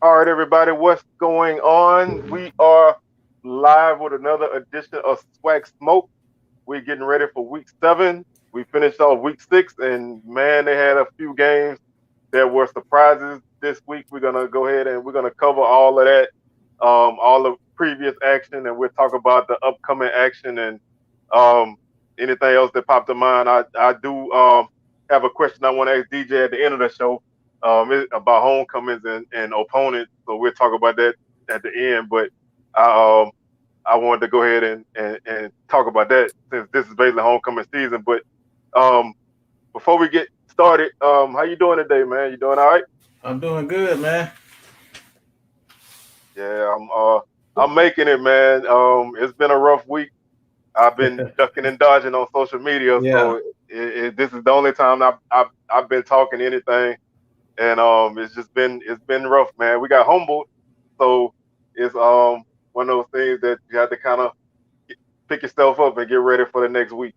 All right, everybody, what's going on? We are live with another edition of SWAC Smoke. We're getting ready for week 7. We finished off week 6, and man, they had a few games that were surprises this week. We're gonna go ahead and we're gonna cover all of that, all the previous action, and we'll talk about the upcoming action and um, anything else that popped to mind. I do have a question I want to ask DJ at the end of the show about homecomings and opponents. So we'll talk about that at the end. But I I wanted to go ahead and talk about that since this is basically homecoming season. But um, before we get started, how you doing today, man? You doing all right? I'm doing good, man. Yeah, I'm making it, man. It's been a rough week. I've been ducking and dodging on social media, Yeah. so this is the only time I've been talking anything, and it's been rough, man. We got humbled, so it's one of those things that you have to kind of pick yourself up and get ready for the next week.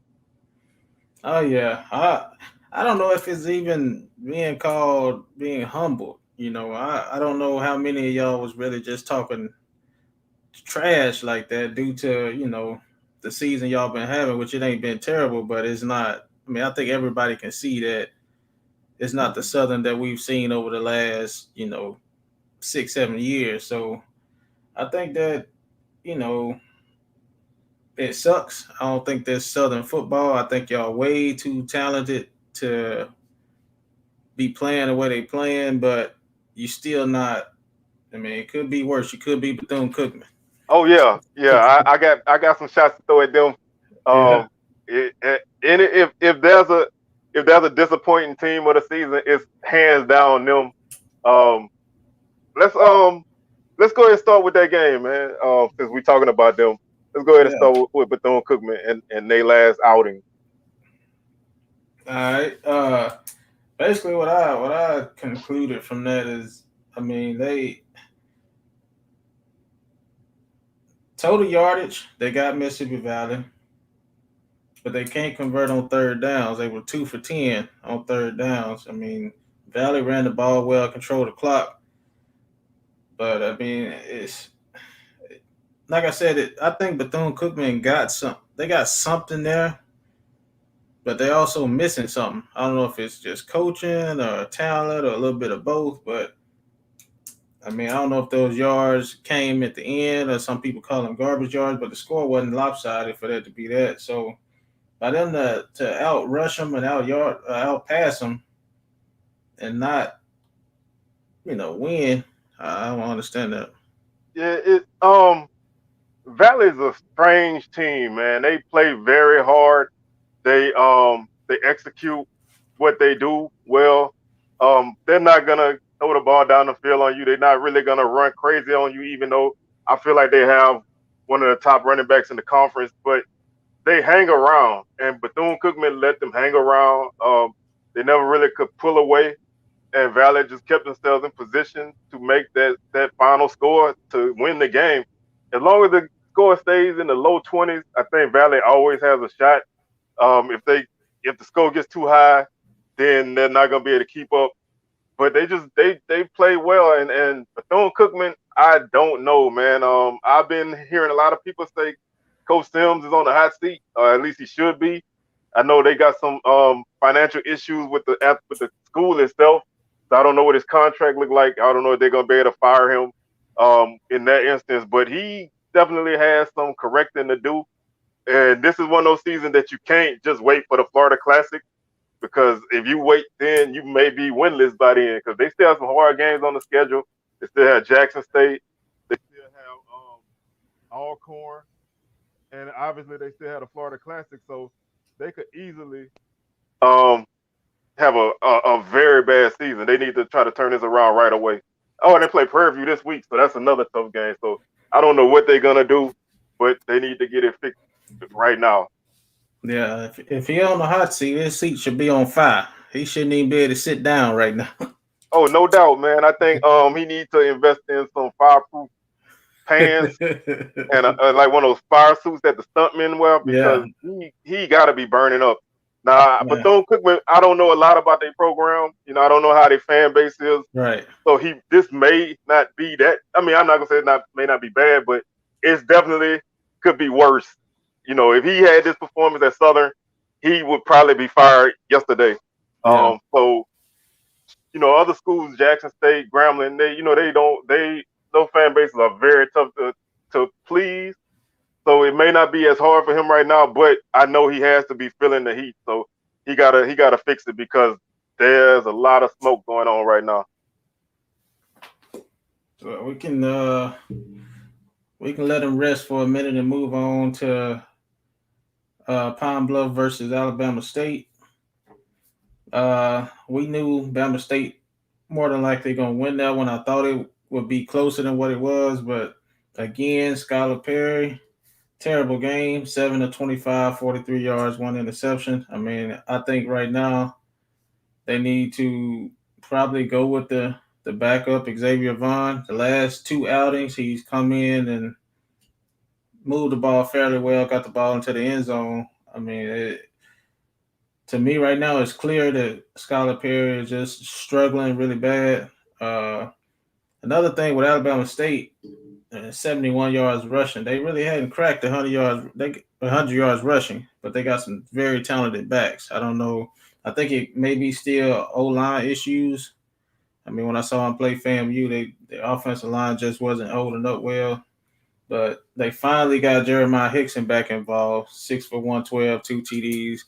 Oh yeah. I don't know if it's even being called being humble. I don't know how many of y'all was really just talking trash like that due to, the season y'all been having, which it ain't been terrible, but it's not. I mean, I think everybody can see that it's not the Southern that we've seen over the last, 6, 7 years. So I think that, you know, it sucks. I don't think there's Southern football. I think y'all way too talented to be playing the way they playing, but you still not. I mean, it could be worse. You could be Bethune Cookman. Oh yeah, yeah. I got some shots to throw at them. Yeah, Um, and if there's a disappointing team of the season, it's hands down them. Um, let's let's go ahead and start with that game, man. Since we're talking about them, let's go ahead and yeah. start with Bethune Cookman and their last outing. All right. Basically, what I concluded from that is, I mean, they total yardage they got Mississippi Valley, but they can't convert on third downs. They were 2 for 10 on third downs. I mean, Valley ran the ball well, controlled the clock, but I mean, it's like I said. I think Bethune Cookman got some. They got something there, but they're also missing something. I don't know if it's just coaching or talent or a little bit of both, but I mean, I don't know if those yards came at the end or some people call them garbage yards, but the score wasn't lopsided for that to be that. So by them to out rush them and out pass them and not win, I don't understand that. Yeah, Valley's a strange team, man. They play very hard. They execute what they do well. They're not gonna throw the ball down the field on you. They're not really gonna run crazy on you, even though I feel like they have one of the top running backs in the conference. But they hang around, and Bethune Cookman let them hang around. They never really could pull away, and Valley just kept themselves in position to make that final score to win the game. As long as the score stays in the low 20s, I think Valley always has a shot. If the score gets too high, then they're not gonna be able to keep up. But they play well, and Bethune Cookman, I don't know, man. I've been hearing a lot of people say Coach Sims is on the hot seat, or at least he should be. I know they got some financial issues with the school itself. So I don't know what his contract look like. I don't know if they're gonna be able to fire him in that instance. But he definitely has some correcting to do. And this is one of those seasons that you can't just wait for the Florida Classic because if you wait, then you may be winless by then because they still have some hard games on the schedule. They still have Jackson State. They still have Alcorn, and obviously they still have the Florida Classic. So they could easily um, have a very bad season. They need to try to turn this around right away. Oh, and they play Prairie View this week, so that's another tough game. So I don't know what they're gonna do, but they need to get it fixed right now. Yeah, if he on the hot seat, his seat should be on fire. He shouldn't even be able to sit down right now. Oh, no doubt, man. I think he needs to invest in some fireproof pants and like one of those fire suits that the stuntmen wear Yeah, because he got to be burning up. Now, Yeah. Bethune Cookman, I don't know a lot about their program. I don't know how their fan base is. Right. So this may not be that. I mean, I'm not gonna say may not be bad, but it's definitely could be worse. If he had this performance at Southern, he would probably be fired yesterday. Yeah. So other schools, Jackson State, Grambling, those fan bases are very tough to please. So it may not be as hard for him right now, but I know he has to be feeling the heat. So he gotta fix it because there's a lot of smoke going on right now. So we can let him rest for a minute and move on to Pine Bluff versus Alabama State. We knew Bama State more than likely gonna win that one. I thought it would be closer than what it was, but again, Skylar Perry, terrible game, 7 to 25, 43 yards, one interception. I mean, I think right now they need to probably go with the backup Xavier Vaughn. The last two outings, he's come in and moved the ball fairly well, got the ball into the end zone. I mean, to me right now, it's clear that Skylar Perry is just struggling really bad. Uh, Another thing with Alabama State, 71 yards rushing, they really hadn't cracked 100 yards. 100 yards rushing, but they got some very talented backs. I don't know. I think it may be still O line issues. I mean, when I saw them play FAMU, the offensive line just wasn't holding up well. But they finally got Jeremiah Hickson back involved, 6 for 112, 2 TDs.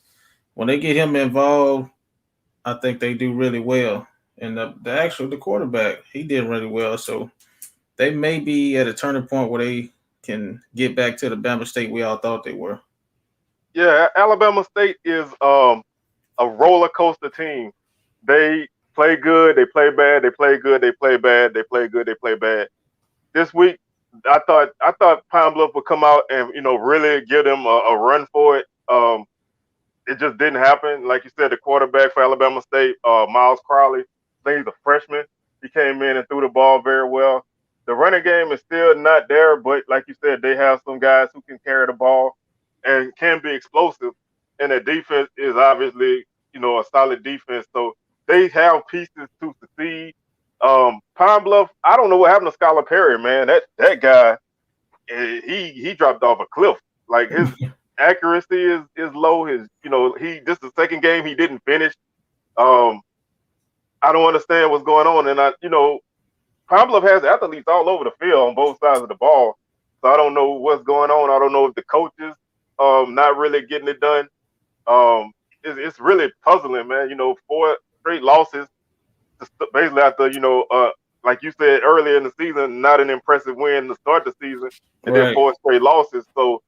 When they get him involved, I think they do really well. And the quarterback, he did really well. So they may be at a turning point where they can get back to the Bama State we all thought they were. Yeah, Alabama State is a roller coaster team. They play good, they play bad, they play good, they play bad, they play good, they play bad. This week, I thought Pine Bluff would come out and really give them a run for it. It just didn't happen. Like you said, the quarterback for Alabama State, Miles Crowley, I think he's a freshman. He came in and threw the ball very well. The running game is still not there, but like you said, they have some guys who can carry the ball and can be explosive. And the defense is obviously, a solid defense. So they have pieces to succeed. Pine Bluff, I don't know what happened to Skylar Perry, man. That guy, he dropped off a cliff. Like his accuracy is low. This is the second game he didn't finish. Um, I don't understand what's going on, and Pine Bluff has athletes all over the field on both sides of the ball. So I don't know what's going on. I don't know if the coaches not really getting it done. It's really puzzling, man. 4 straight losses, basically after like you said earlier in the season, not an impressive win to start the season, and then Right. 4 straight losses. So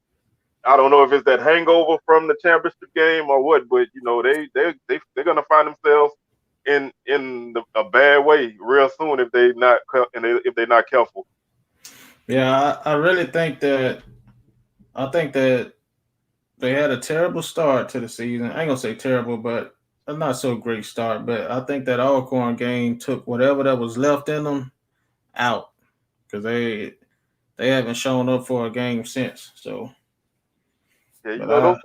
I don't know if it's that hangover from the championship game or what, but they're gonna find themselves in a bad way real soon if they're not careful. Yeah, I really think that they had a terrible start to the season. I ain't gonna say terrible, but a not so great start. But I think that Alcorn game took whatever that was left in them out because they haven't shown up for a game since. So, Yeah, but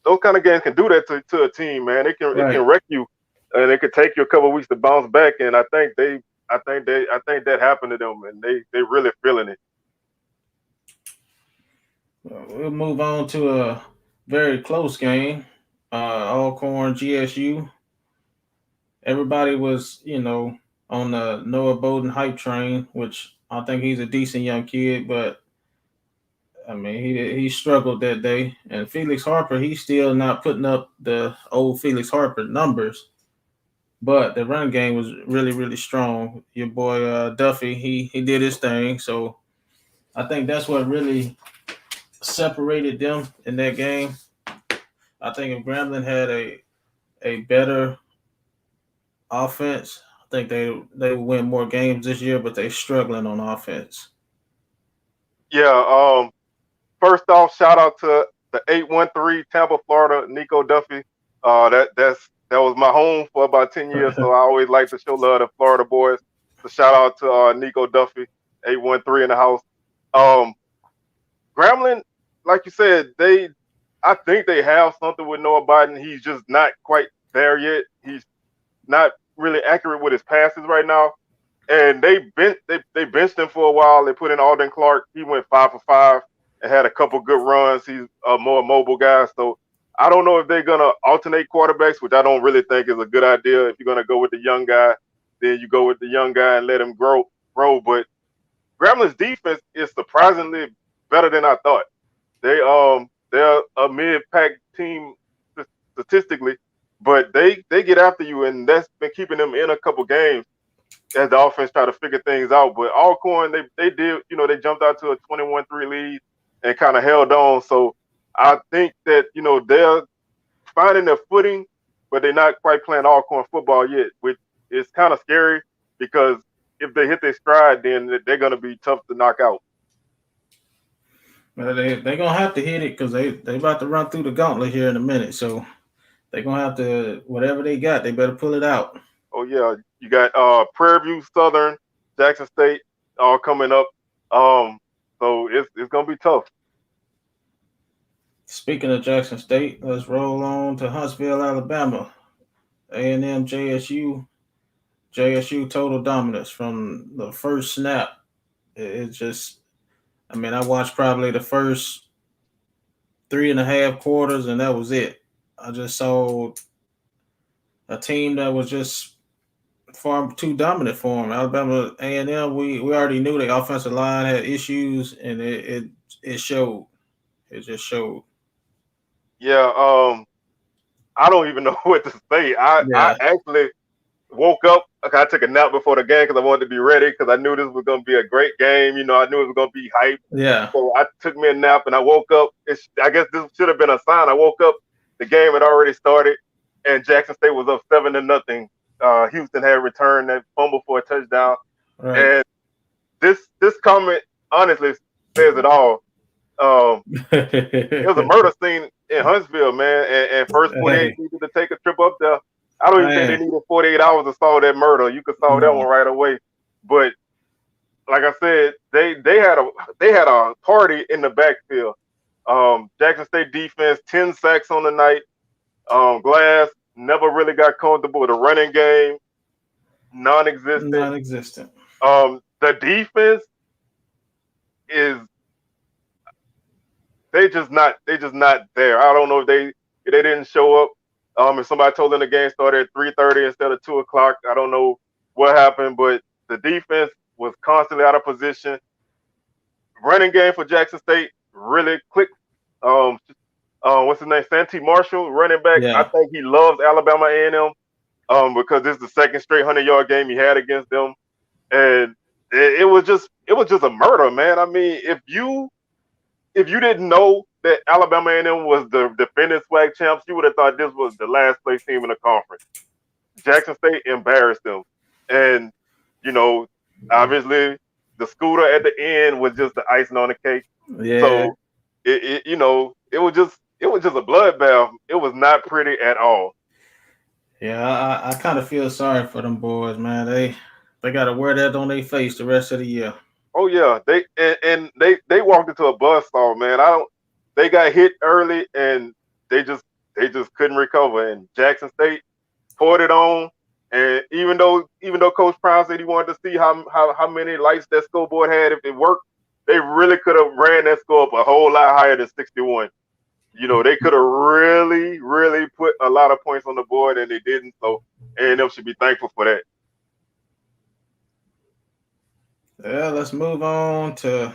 those kind of games can do that to a team, man. It can right. wreck you, and it could take you a couple of weeks to bounce back. And I think that happened to them, and they really feeling it. We'll move on to a very close game. Alcorn GSU. Everybody was, on the Noah Bowden hype train, which I think he's a decent young kid, but I mean he struggled that day. And Felix Harper, he's still not putting up the old Felix Harper numbers, but the run game was really really strong. Your boy Duffy, he did his thing. So I think that's what really separated them in that game. I think if Grambling had a better offense, I think they would win more games this year, but they're struggling on offense. Yeah. First off, shout out to the 813 Tampa, Florida, Nico Duffy. That was my home for about 10 years, so I always like to show love to Florida boys. So shout out to Nico Duffy, 813 in the house. Um, Grambling, like you said, I think they have something with Noah Biden. He's just not quite there yet. He's not really accurate with his passes right now. And they benched him for a while. They put in Alden Clark. He went 5 for 5 and had a couple good runs. He's a more mobile guy. So I don't know if they're gonna alternate quarterbacks, which I don't really think is a good idea. If you're gonna go with the young guy, then you go with the young guy and let him grow. But Gramblin's defense is surprisingly better than I thought. They're a mid-pack team statistically, but they get after you, and that's been keeping them in a couple games as the offense try to figure things out. But Alcorn, they did, they jumped out to a 21-3 lead and kind of held on. So I think that, they're finding their footing, but they're not quite playing Alcorn football yet, which is kind of scary because if they hit their stride, then they're going to be tough to knock out. Well, they're going to have to hit it because they about to run through the gauntlet here in a minute. So they're going to have to, whatever they got, they better pull it out. Oh, yeah. You got Prairie View, Southern, Jackson State all coming up. So it's going to be tough. Speaking of Jackson State, let's roll on to Huntsville, Alabama. A&M, JSU total dominance from the first snap. It just, I mean, I watched probably the first 3.5 quarters, and that was it. I just saw a team that was just far too dominant for them. Alabama A&M, we already knew the offensive line had issues, and it showed. It just showed. Yeah, I don't even know what to say. I actually woke up. Okay, I took a nap before the game because I wanted to be ready because I knew this was going to be a great game. I knew it was going to be hype. Yeah. So I took me a nap and I woke up. I guess this should have been a sign. I woke up. The game had already started, and Jackson State was up 7-0. Houston had returned that fumble for a touchdown. Right. And this comment honestly says it all. It was a murder scene in Huntsville, man, and First 48 needed to take a trip up there. I don't even think they needed 48 hours to solve that murder. You could solve that one right away. But like I said, they had a party in the backfield. Jackson State defense, 10 sacks on the night. Glass never really got comfortable with the running game. Non-existent. The defense is they just not there. I don't know if they didn't show up. If somebody told them the game started at 3:30 instead of 2:00, I don't know what happened, but the defense was constantly out of position. Running game for Jackson State really clicked. What's his name? Santee Marshall, running back. Yeah. I think he loves Alabama A&M because this is the second straight 100-yard game he had against them, and it was just a murder, man. I mean, if you didn't know that Alabama A&M was the defending SWAC champs, you would have thought this was the last place team in the conference. Jackson State embarrassed them, and obviously the scooter at the end was just the icing on the cake. Yeah. So it was just a bloodbath. It was not pretty at all. Yeah, I kind of feel sorry for them boys, man. They got to wear that on their face the rest of the year. Oh yeah, they walked into a buzzsaw, man. They got hit early and they just couldn't recover. And Jackson State poured it on. And even though Coach Brown said he wanted to see how many lights that scoreboard had if it worked, they really could have ran that score up a whole lot higher than 61. They could have really, really put a lot of points on the board and they didn't. So A&M should be thankful for that. Yeah, let's move on to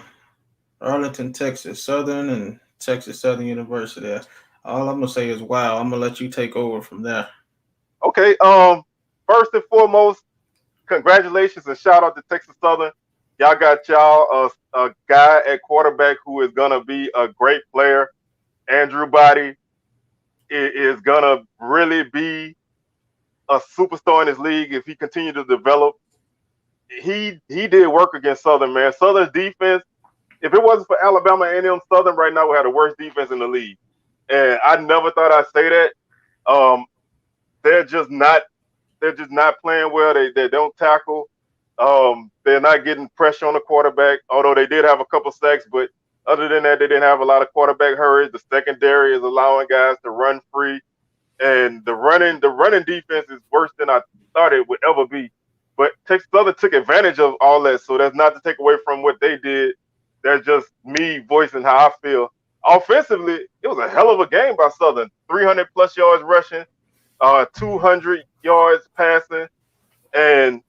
Arlington, Texas Southern and Texas Southern University. All I'm gonna say is wow. I'm gonna let you take over from there. Okay. First and foremost, congratulations and shout out to Texas Southern. Y'all got a guy at quarterback who is gonna be a great player. Andrew Body is gonna really be a superstar in this league if he continues to develop. He did work against Southern, man. Southern's defense, if it wasn't for Alabama A&M, Southern right now would have the worst defense in the league. And I never thought I'd say that. They're just not playing well. They don't tackle. They're not getting pressure on the quarterback, although they did have a couple sacks. But Other than that, they didn't have a lot of quarterback hurries. The secondary is allowing guys to run free, and the running defense is worse than I thought it would ever be. But Texas Southern took advantage of all that, so that's not to take away from what they did. That's just me voicing how I feel. Offensively, it was a hell of a game by Southern. 300 plus yards rushing, 200 yards passing, and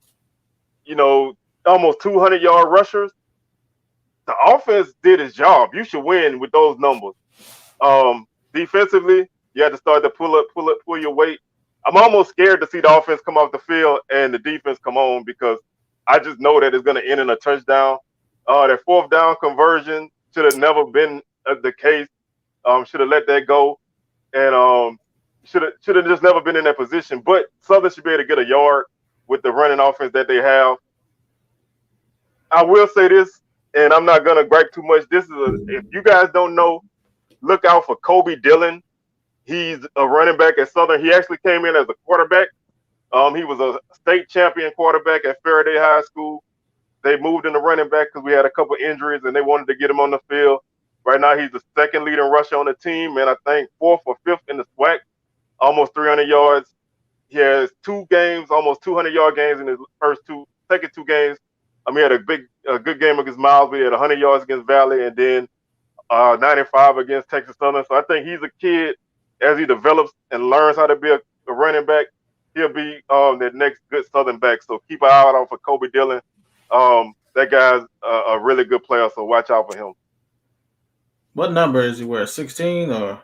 almost 200-yard rushers. The offense did its job. You should win with those numbers. Defensively, you had to start to pull your weight. I'm almost scared to see the offense come off the field and the defense come on because I just know that it's going to end in a touchdown. That fourth down conversion should have never been the case. Should have let that go, and should have just never been in that position. But Southern should be able to get a yard with the running offense that they have. I will say this, and I'm not gonna gripe too much. If you guys don't know, look out for Kobe Dillon. He's a running back at Southern. He actually came in as a quarterback. He was a state champion quarterback at Faraday High School. They moved him to running back because we had a couple injuries and they wanted to get him on the field. Right now, he's the second leading rusher on the team, and I think fourth or fifth in the SWAC, almost 300 yards. He has 2 games, almost 200-yard games in his second two games. He had a good game against Miles. We had 100 yards against Valley, and then 95 against Texas Southern. So I think he's a kid. As he develops and learns how to be a running back, he'll be the next good Southern back. So keep an eye out for Kobe Dillon. That guy's a really good player, so watch out for him. What number is he wear? 16 or?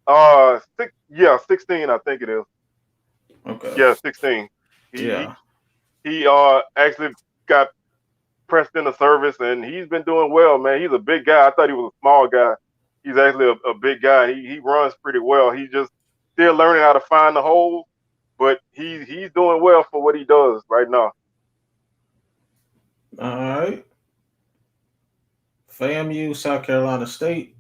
16, I think it is. Okay. Yeah, 16. He actually got pressed in the service, and he's been doing well, man. He's a big guy. I thought he was a small guy. He's actually a big guy. He runs pretty well. He's just still learning how to find the hole, but he's doing well for what he does right now. All right. FAMU, South Carolina State.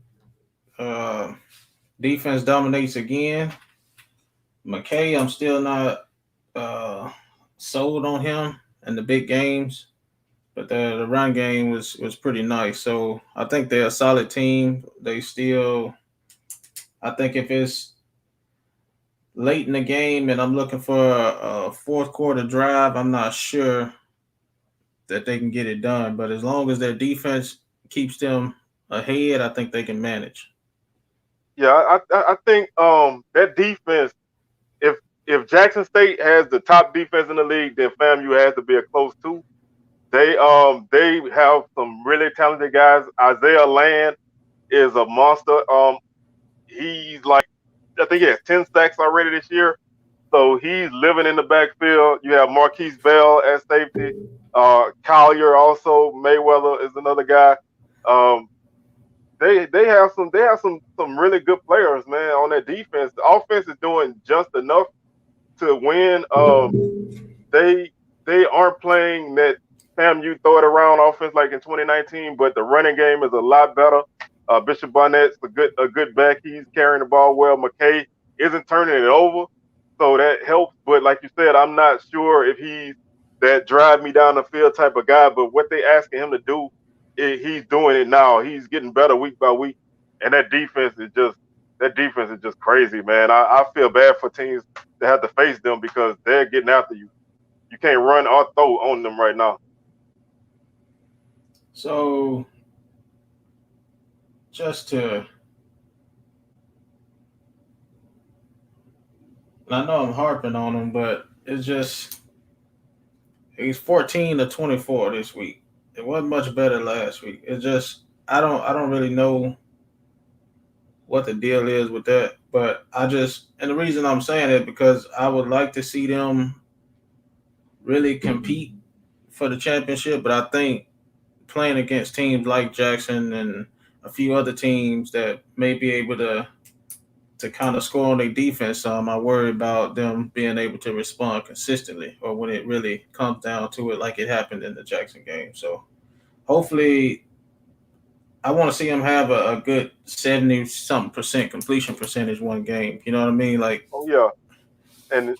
Defense dominates again. McKay, I'm still not sold on him in the big games, but the run game was pretty nice. So I think they're a solid team. I think if it's late in the game and I'm looking for a fourth quarter drive, I'm not sure that they can get it done. But as long as their defense keeps them ahead, I think they can manage. Yeah, I think that defense, if Jackson State has the top defense in the league, then FAMU has to be a close 2. They have some really talented guys. Isaiah Land is a monster. He's like, I think he has 10 sacks already this year. So he's living in the backfield. You have Marquise Bell at safety. Collier also. Mayweather is another guy. They have some really good players, man, on that defense. The offense is doing just enough to win. They aren't playing that FAMU throw it around offense like in 2019, but the running game is a lot better. Bishop Barnett's a good back. He's carrying the ball well. McKay isn't turning it over, so that helps. But like you said, I'm not sure if he's that drive me down the field type of guy. But what they asking him to do, he's doing it now. He's getting better week by week, and that defense is just crazy, man. I feel bad for teams that have to face them because they're getting after you. You can't run or throw on them right now. So, I know I'm harping on him, but he's 14-24 this week. It wasn't much better last week. It's just I don't really know what the deal is with that, but and the reason I'm saying it because I would like to see them really compete for the championship, but I think playing against teams like Jackson and a few other teams that may be able to kind of score on their defense, I worry about them being able to respond consistently or when it really comes down to it like it happened in the Jackson game. So hopefully I want to see them have a good 70-something% completion percentage one game. You know what I mean? Like, oh yeah. And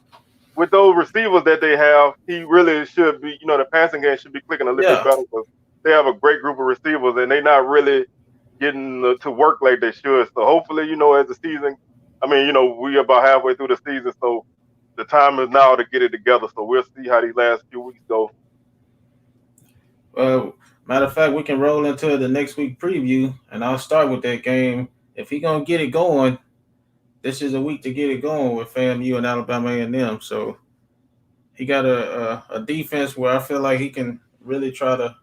with those receivers that they have, he really should be, the passing game should be clicking a little bit better because they have a great group of receivers and they're not really, getting to work like they should. So hopefully, as the season, we about halfway through the season, so the time is now to get it together. So we'll see how these last few weeks go. Matter of fact, we can roll into the next week preview, and I'll start with that game. If he gonna get it going, this is a week to get it going with FAMU and Alabama A&M. So he got a defense where I feel like he can really try to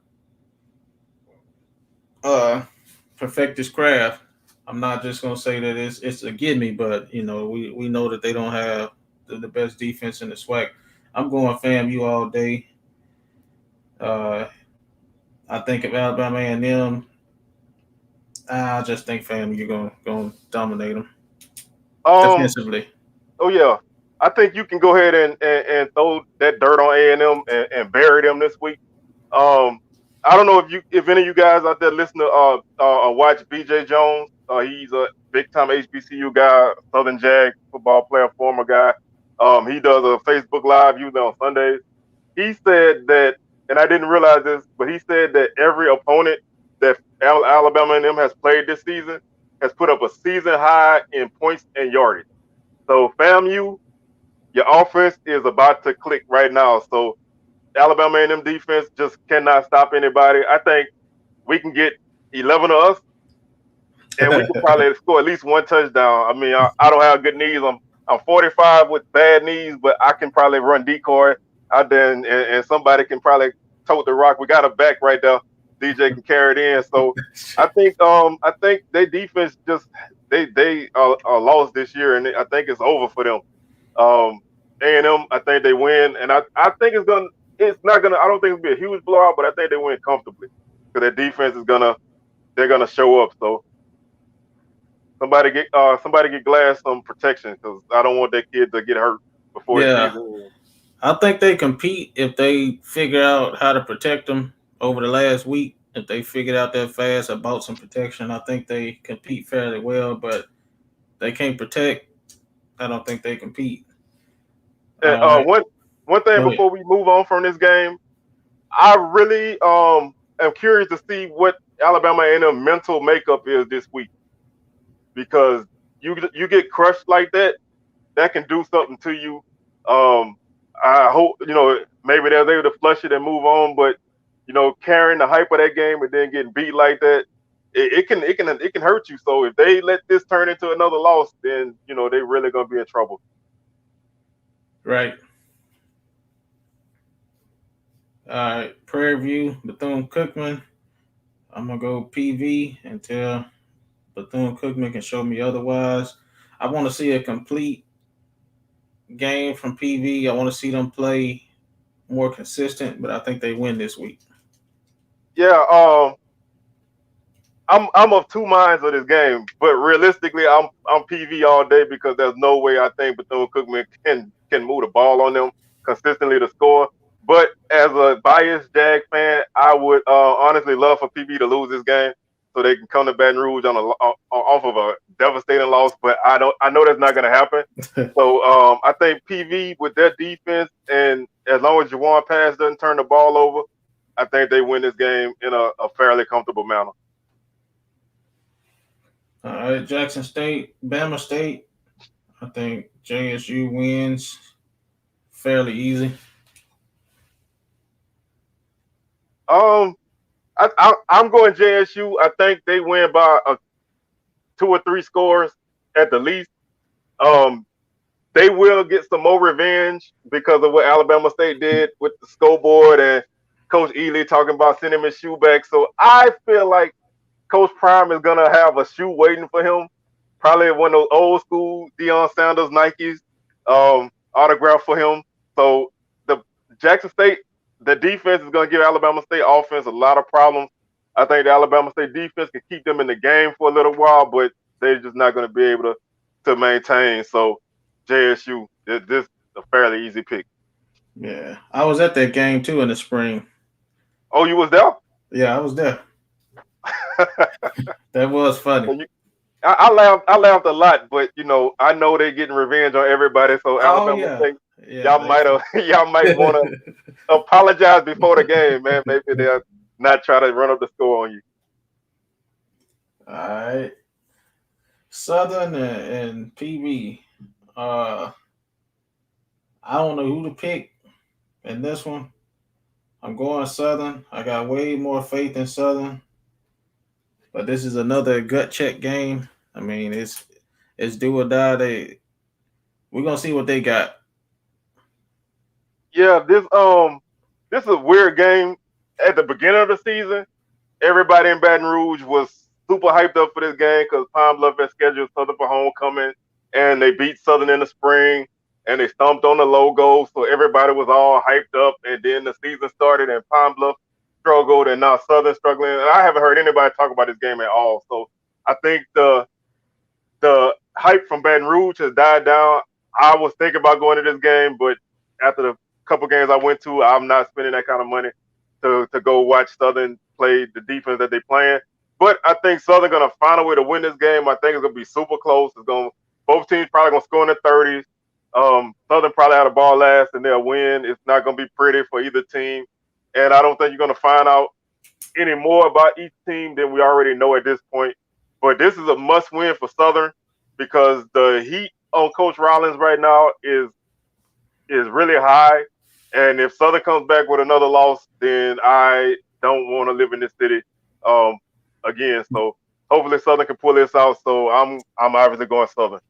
perfect his craft. I'm not just gonna say that it's a gimme, but we know that they don't have the best defense in the SWAC. I'm going FAMU all day. I think if Alabama A&M, I just think FAMU gonna dominate them defensively. Oh yeah, I think you can go ahead and throw that dirt on A&M and bury them this week. I don't know if any of you guys out there listen to watch BJ Jones. He's a big time HBCU guy, Southern Jag football player, former guy. He does a Facebook Live usually on Sundays. He said that, and I didn't realize this, but he said that every opponent that Alabama and them has played this season has put up a season high in points and yardage. So FAMU, your offense is about to click right now. So Alabama A&M defense just cannot stop anybody. I think we can get 11 of us, and we can probably score at least one touchdown. I don't have good knees. I'm 45 with bad knees, but I can probably run decoy out there, and somebody can probably tote the rock. We got a back right there. DJ can carry it in. So I think their defense just they are lost this year, and I think it's over for them. A&M, I think they win, and I think it's not gonna. I don't think it'll be a huge blowout, but I think they win comfortably because their defense they're gonna show up. So somebody get Glass some protection because I don't want that kid to get hurt before the season ends. I think they compete if they figure out how to protect them over the last week. If they figured out that fast about some protection, I think they compete fairly well. But they can't protect. I don't think they compete. And one thing before we move on from this game, I really am curious to see what Alabama A&M mental makeup is this week, because you get crushed like that can do something to you. I hope maybe they're able to flush it and move on, but carrying the hype of that game and then getting beat like that, it can hurt you. So if they let this turn into another loss, then they're really gonna be in trouble. Right. All right. Prairie View, Bethune Cookman. I'm gonna go PV until Bethune Cookman can show me otherwise. I want to see a complete game from PV. I want to see them play more consistent, but I think they win this week. Yeah, I'm of two minds of this game, but realistically, I'm PV all day because there's no way I think Bethune Cookman can move the ball on them consistently to score. But as a biased Jag fan, I would honestly love for PV to lose this game so they can come to Baton Rouge off of a devastating loss. But I know that's not going to happen. So I think PV with their defense, and as long as Juwan Pass doesn't turn the ball over, I think they win this game in a fairly comfortable manner. All right, Jackson State, Bama State. I think JSU wins fairly easy. I'm going JSU. I think they win by 2 or 3 scores at the least. They will get some more revenge because of what Alabama State did with the scoreboard and Coach Ely talking about sending his shoe back. So I feel like Coach Prime is gonna have a shoe waiting for him. Probably one of those old school Deion Sanders Nikes, autograph for him. So the Jackson State, the defense is gonna give Alabama State offense a lot of problems. I think the Alabama State defense can keep them in the game for a little while, but they're just not gonna be able to maintain. So JSU, this is a fairly easy pick. Yeah, I was at that game too in the spring. Oh, you was there? Yeah, I was there. That was funny. I laughed a lot, but I know they're getting revenge on everybody. So Alabama State, y'all might want to apologize before the game, man. Maybe they'll not try to run up the score on you. All right. Southern and PB. Uh, I don't know who to pick in this one. I'm going Southern. I got way more faith in Southern, but this is another gut check game. I mean, it's do or die. We're gonna see what they got. Yeah, this is a weird game. At the beginning of the season, everybody in Baton Rouge was super hyped up for this game because Pine Bluff had scheduled Southern for homecoming, and they beat Southern in the spring, and they stomped on the logo, so everybody was all hyped up. And then the season started, and Pine Bluff struggled, and now Southern struggling. And I haven't heard anybody talk about this game at all. So I think the hype from Baton Rouge has died down. I was thinking about going to this game, but after the couple games I went to, I'm not spending that kind of money to go watch Southern play the defense that they playing. But I think Southern gonna find a way to win this game. I think it's gonna be super close. It's gonna both teams probably gonna score in the 30s. Southern probably had a ball last and they'll win. It's not gonna be pretty for either team, and I don't think you're gonna find out any more about each team than we already know at this point. But this is a must win for Southern because the heat on Coach Rollins right now is really high. And if Southern comes back with another loss, then I don't want to live in this city again. So hopefully Southern can pull this out. So I'm obviously going Southern.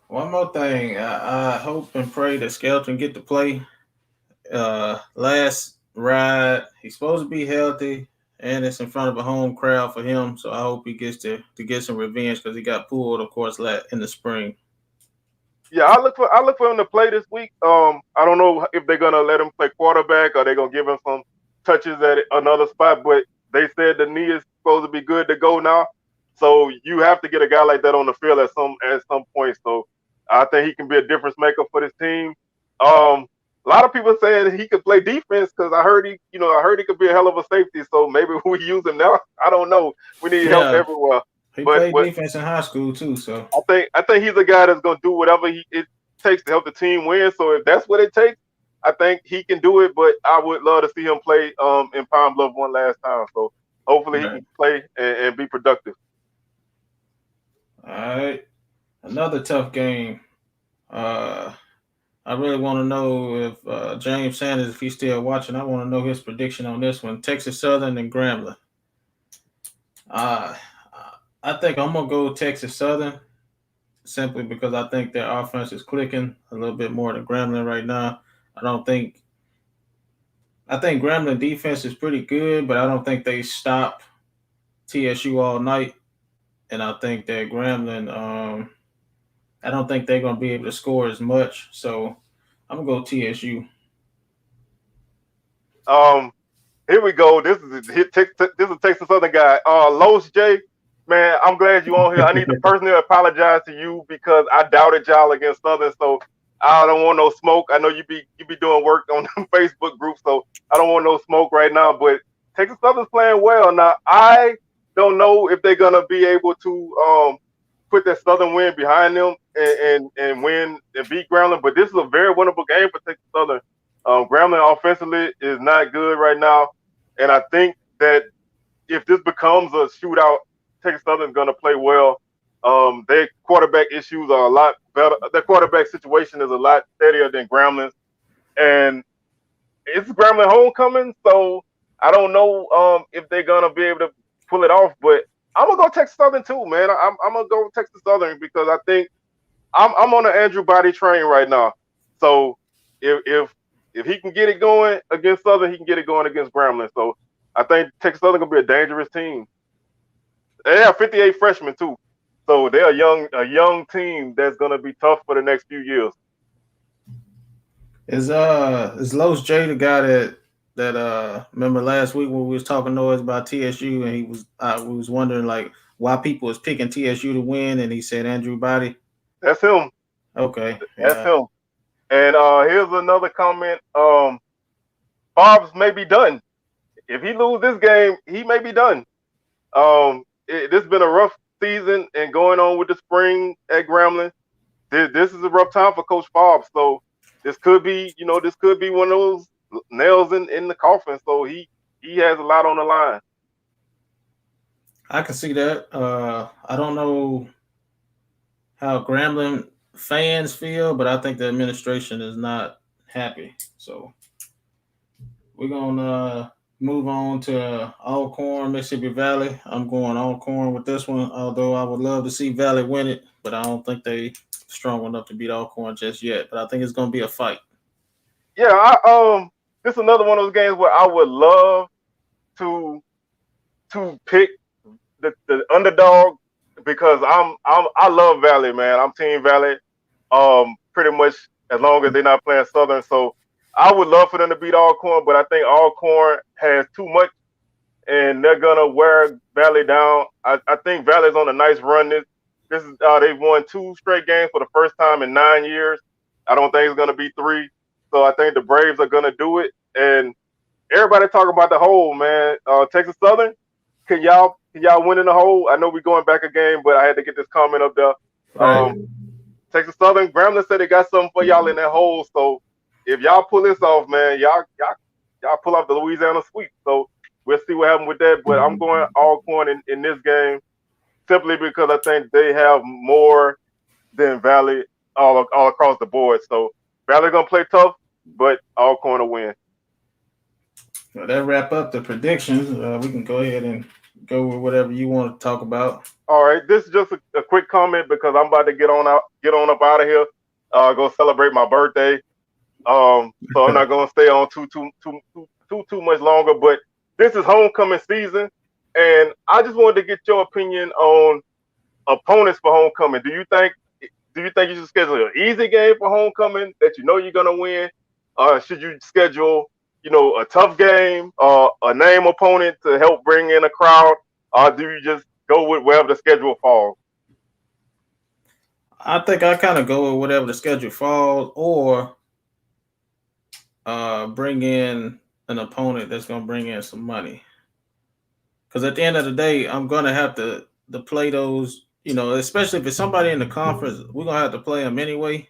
One more thing, I hope and pray that Skelton get to play. Last ride, he's supposed to be healthy, and it's in front of a home crowd for him. So I hope he gets to get some revenge because he got pulled, of course, in the spring. Yeah, I look for him to play this week. I don't know if they're gonna let him play quarterback or they're gonna give him some touches at another spot. But they said the knee is supposed to be good to go now. So you have to get a guy like that on the field at some point. So I think he can be a difference maker for this team. A lot of people saying he could play defense because I heard he could be a hell of a safety. So maybe we use him now. I don't know. We need help Yeah, everywhere. he But played defense in high school too. So I think he's a guy that's gonna do whatever it takes to help the team win. So if that's what it takes, I think he can do it. But I would love to see him play in Pine Bluff one last time. So hopefully he right. can play and be productive. All right, another tough game. Uh, I really want to know if James Sanders, if he's still watching, I want to know his prediction on this one. Texas Southern and Grambling. Uh, I think I'm gonna go Texas Southern simply because I think their offense is clicking a little bit more than Grambling right now. I don't think I think Grambling defense is pretty good, but I don't think they stop TSU all night. And I think that Grambling, I don't think they're gonna be able to score as much. So I'm gonna go TSU. Um, Here we go. This is a Texas Southern guy. Los J, man, I'm glad you on here. I need to personally apologize to you because I doubted y'all against Southern. So I don't want no smoke. I know you be doing work on the Facebook group, so I don't want no smoke right now. But Texas Southern's playing well now. I don't know if they're gonna be able to put that Southern win behind them and win and beat Grambling. But this is a very winnable game for Texas Southern. Grambling offensively is not good right now. And I think that if this becomes a shootout, Texas Southern's going to play well. Their quarterback issues are a lot better. Their quarterback situation is a lot steadier than Grambling. And it's Grambling homecoming, so I don't know if they're going to be able to pull it off. But I'm going to go Texas Southern too, man. I'm going to go Texas Southern because I think I'm on the Andrew Body train right now. So if he can get it going against Southern, he can get it going against Grambling. So I think Texas Southern gonna be a dangerous team. They have 58 freshmen too, so they're a young team that's gonna be tough for the next few years. Is Los J the guy that remember last week when we was talking noise about TSU and we was wondering like why people was picking TSU to win and he said Andrew Body. That's him. Okay, That's yeah. him. And here's another comment. Bob's may be done. If he lose this game, he may be done. This has been a rough season and going on with the spring at Grambling. This is a rough time for Coach Fobbs. So this could be one of those nails in the coffin. So he has a lot on the line. I can see that. I don't know how Grambling fans feel, but I think the administration is not happy. So we're gonna move on to Alcorn, Mississippi Valley. I'm going Alcorn with this one, although I would love to see Valley win it, but I don't think they strong enough to beat Alcorn just yet. But I think it's gonna be a fight. Yeah, this is another one of those games where I would love to pick the underdog because I love Valley, man. I'm Team Valley. Pretty much as long as they're not playing Southern. So I would love for them to beat Alcorn, but I think Alcorn has too much, and they're gonna wear Valley down. I think Valley's on a nice run. This is they've won 2 straight games for the first time in 9 years. I don't think it's gonna be 3. So I think the Braves are gonna do it. And everybody talking about the hole, man. Texas Southern, can y'all win in the hole? I know we're going back a game, but I had to get this comment up there. Right. Texas Southern, Grambling said they got something for y'all in that hole. So if y'all pull this off, man, y'all pull off the Louisiana sweep. So we'll see what happens with that. But I'm going Alcorn in this game simply because I think they have more than Valley all across the board. So Valley gonna play tough, but Alcorn will win. Well, that wrap up the predictions. We can go ahead and go with whatever you want to talk about. All right, this is just a quick comment because I'm about to get on up out of here. Go celebrate my birthday. So I'm not gonna stay on too much longer. But this is homecoming season, and I just wanted to get your opinion on opponents for homecoming. Do you think you should schedule an easy game for homecoming that you know you're gonna win? Should you schedule a tough game, a name opponent to help bring in a crowd, or do you just go with wherever the schedule falls? I think I kind of go with whatever the schedule falls, or bring in an opponent that's going to bring in some money. Because at the end of the day, I'm going to have to play those. Especially if it's somebody in the conference, we're gonna have to play them anyway.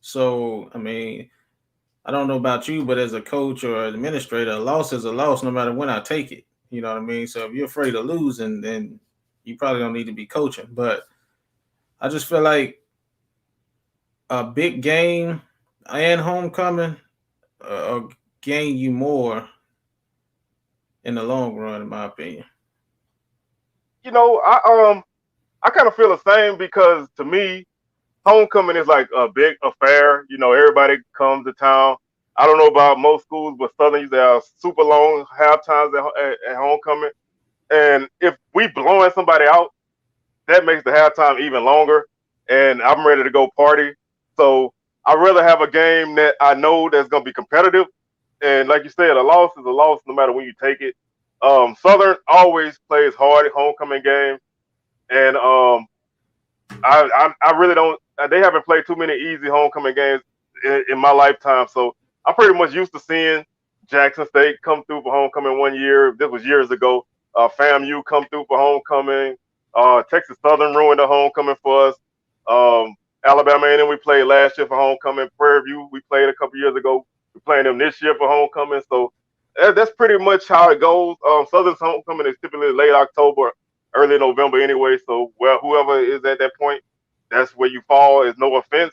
So I mean, I don't know about you, but as a coach or administrator, a loss is a loss no matter when I take it. You know what I mean? So if you're afraid of losing, then you probably don't need to be coaching. But I just feel like a big game and homecoming gain you more in the long run, in my opinion. I kind of feel the same because to me, homecoming is like a big affair. Everybody comes to town. I don't know about most schools, but Southern used to have super long half times at homecoming. And if we blowing somebody out, that makes the halftime even longer. And I'm ready to go party. So I'd rather have a game that I know that's going to be competitive. And like you said, a loss is a loss no matter when you take it. Southern always plays hard at homecoming games. And I really don't. They haven't played too many easy homecoming games in my lifetime, so I'm pretty much used to seeing Jackson State come through for homecoming one year. This was years ago. FAMU come through for homecoming. Texas Southern ruined the homecoming for us. Alabama A&M we played last year for homecoming. Prairie View we played a couple years ago. We're playing them this year for homecoming. So that's pretty much how it goes. Southern's homecoming is typically late October, early November anyway. So whoever is at that point, that's where you fall. It's no offense.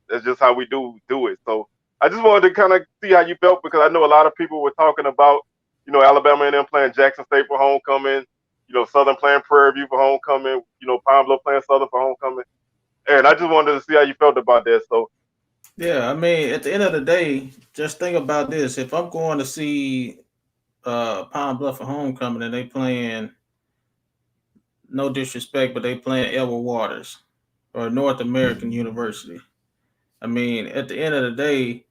That's just how we do it. So I just wanted to kind of see how you felt because I know a lot of people were talking about, Alabama and them playing Jackson State for homecoming, Southern playing Prairie View for homecoming, Pine Bluff playing Southern for homecoming. And I just wanted to see how you felt about that. So Yeah, I mean, at the end of the day, just think about this: if I'm going to see Pine Bluff for homecoming and they playing, no disrespect, but they playing Edward Waters or North American University. I mean, at the end of the day,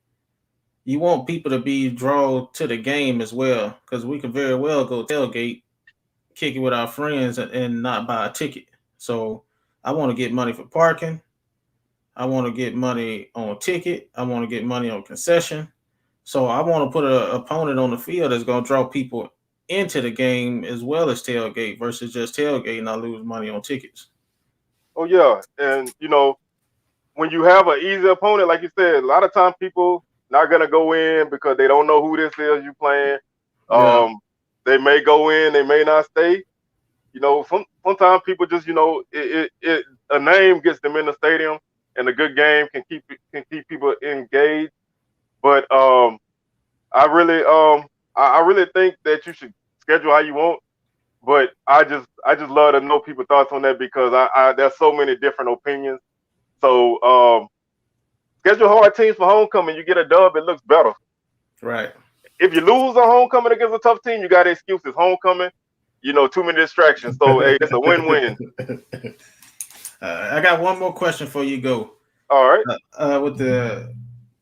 you want people to be drawn to the game as well, because we can very well go tailgate, kick it with our friends, and not buy a ticket. So I want to get money for parking. I want to get money on ticket. I want to get money on concession. So I want to put an opponent on the field that's going to draw people into the game as well as tailgate versus just tailgate and I lose money on tickets. oh yeah, and when you have an easy opponent, like you said, a lot of times people not gonna go in because they don't know who this is you playing. Yeah. They may go in, they may not stay. Sometimes people just a name gets them in the stadium, and a good game can keep people engaged. But I really think that you should schedule how you want. But I just love to know people's thoughts on that because there's so many different opinions. So schedule hard teams for homecoming. You get a dub, it looks better. Right. If you lose on homecoming against a tough team, you got excuses. Homecoming, too many distractions. So hey, it's a win-win. I got one more question before you go. All right. With the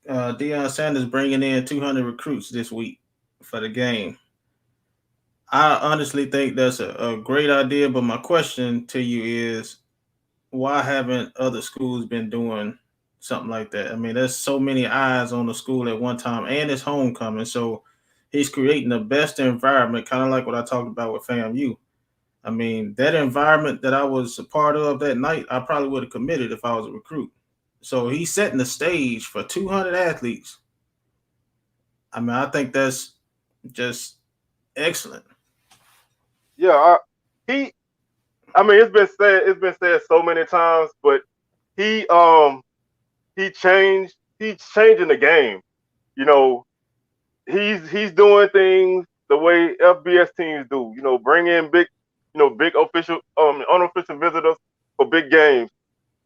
Deion Sanders bringing in 200 recruits this week for the game, I honestly think that's a great idea. But my question to you is, why haven't other schools been doing something like that? I mean, there's so many eyes on the school at one time, and it's homecoming, so he's creating the best environment, kind of like what I talked about with FAMU. I mean, that environment that I was a part of that night, I probably would have committed if I was a recruit. So he's setting the stage for 200 athletes. I mean, I think that's just excellent. Yeah. He. I mean, it's been said. It's been said so many times, but he he changed. He's changing the game. You know, he's doing things the way FBS teams do. Bring in big official unofficial visitors for big games.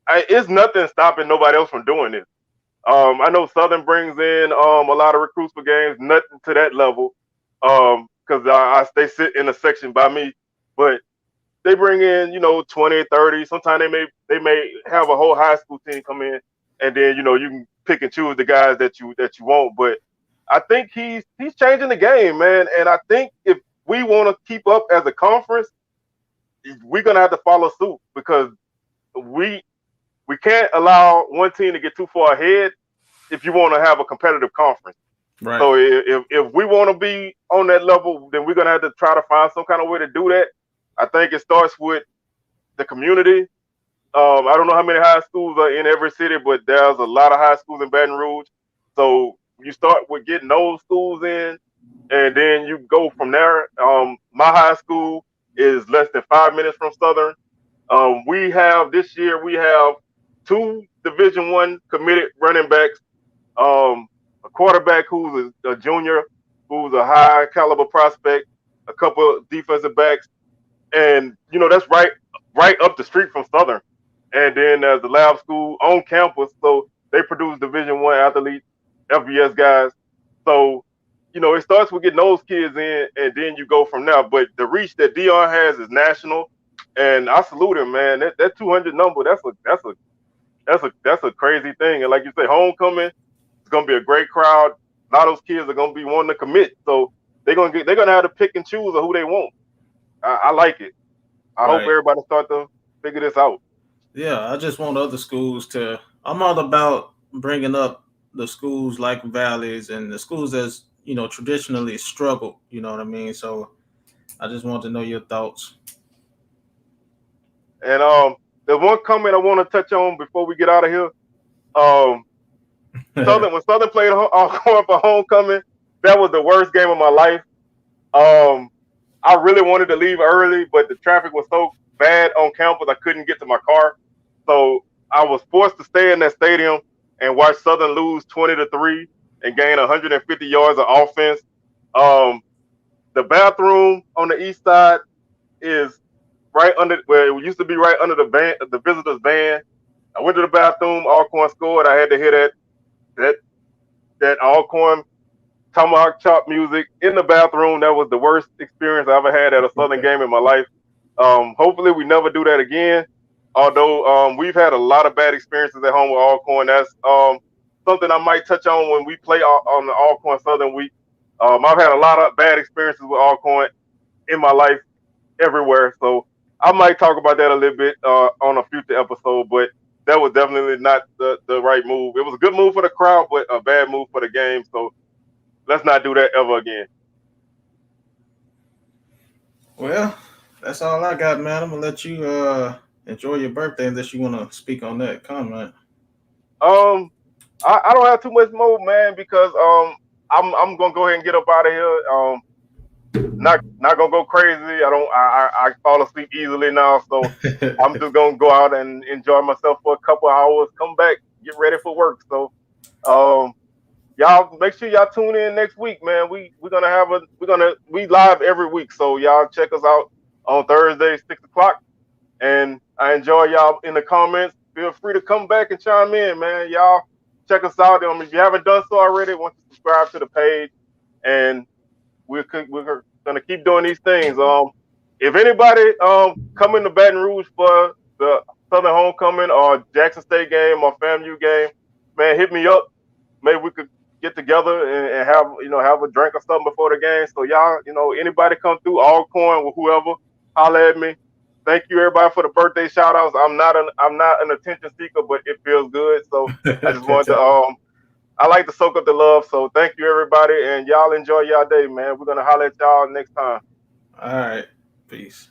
It's nothing stopping nobody else from doing this. I know Southern brings in a lot of recruits for games, nothing to that level, because they sit in a section by me, but they bring in 20, 30. Sometimes they may have a whole high school team come in, and then you can pick and choose the guys that you want. But I think he's changing the game, man. And I think if we want to keep up as a conference, we're gonna have to follow suit because we we can't allow one team to get too far ahead if you want to have a competitive conference. Right. So if we want to be on that level, then we're gonna have to try to find some kind of way to do that. I think it starts with the community. I don't know how many high schools are in every city, but there's a lot of high schools in Baton Rouge. So you start with getting those schools in, and then you go from there. My high school is less than 5 minutes from Southern. We have this year we have two Division I committed running backs, a quarterback who's a junior, who's a high caliber prospect, a couple of defensive backs, and that's right up the street from Southern. And then there's the lab school on campus, so they produce Division I athletes, FBS guys. So it starts with getting those kids in, and then you go from there. But the reach that Dion has is national, and I salute him, man. That 200 number, that's a crazy thing. And like you say, homecoming, it's gonna be a great crowd. A lot of those kids are gonna be wanting to commit, so they're gonna have to pick and choose of who they want. I like it. I hope Right. everybody start to figure this out. Yeah, I just want other schools to. I'm all about bringing up the schools like Valleys and the schools that's traditionally struggled. You know what I mean? So I just want to know your thoughts. And there's one comment I want to touch on before we get out of here. Um, when Southern played Alcorn for homecoming, that was the worst game of my life. Um, I really wanted to leave early, but the traffic was so bad on campus I couldn't get to my car. So I was forced to stay in that stadium and watch Southern lose 20-3 and gain 150 yards of offense. Um, the bathroom on the east side is right under where it used to be right under the visitors van. I went to the bathroom. Alcorn scored. I had to hear that that Alcorn tomahawk chop music in the bathroom. That was the worst experience I ever had at a Southern game in my life. Hopefully, we never do that again. Although we've had a lot of bad experiences at home with Alcorn. That's something I might touch on when we play on the Alcorn Southern week. I've had a lot of bad experiences with Alcorn in my life everywhere. So I might talk about that a little bit on a future episode, but that was definitely not the right move. It was a good move for the crowd, but a bad move for the game. So let's not do that ever again. Well, that's all I got, man. I'm gonna let you enjoy your birthday unless you want to speak on that comment. Um, I don't have too much more, man, because I'm gonna go ahead and get up out of here. not gonna go crazy. I fall asleep easily now, so I'm just gonna go out and enjoy myself for a couple hours, come back, get ready for work. So um y'all make sure y'all tune in next week, man. We live every week, so y'all check us out on Thursday, 6 o'clock. And I enjoy y'all in the comments. Feel free to come back and chime in, man. Y'all check us out. If you haven't done so already, want to subscribe to the page, and we're gonna keep doing these things. If anybody come into Baton Rouge for the Southern Homecoming or Jackson State game or FAMU game, man, hit me up. Maybe we could get together and have a drink or something before the game. So y'all, anybody come through, Alcorn or whoever, holler at me. Thank you everybody for the birthday shout outs. I'm not an attention seeker, but it feels good. So I just wanted to I like to soak up the love. So thank you everybody, and y'all enjoy y'all day, man. We're gonna holler at y'all next time. All right. Peace.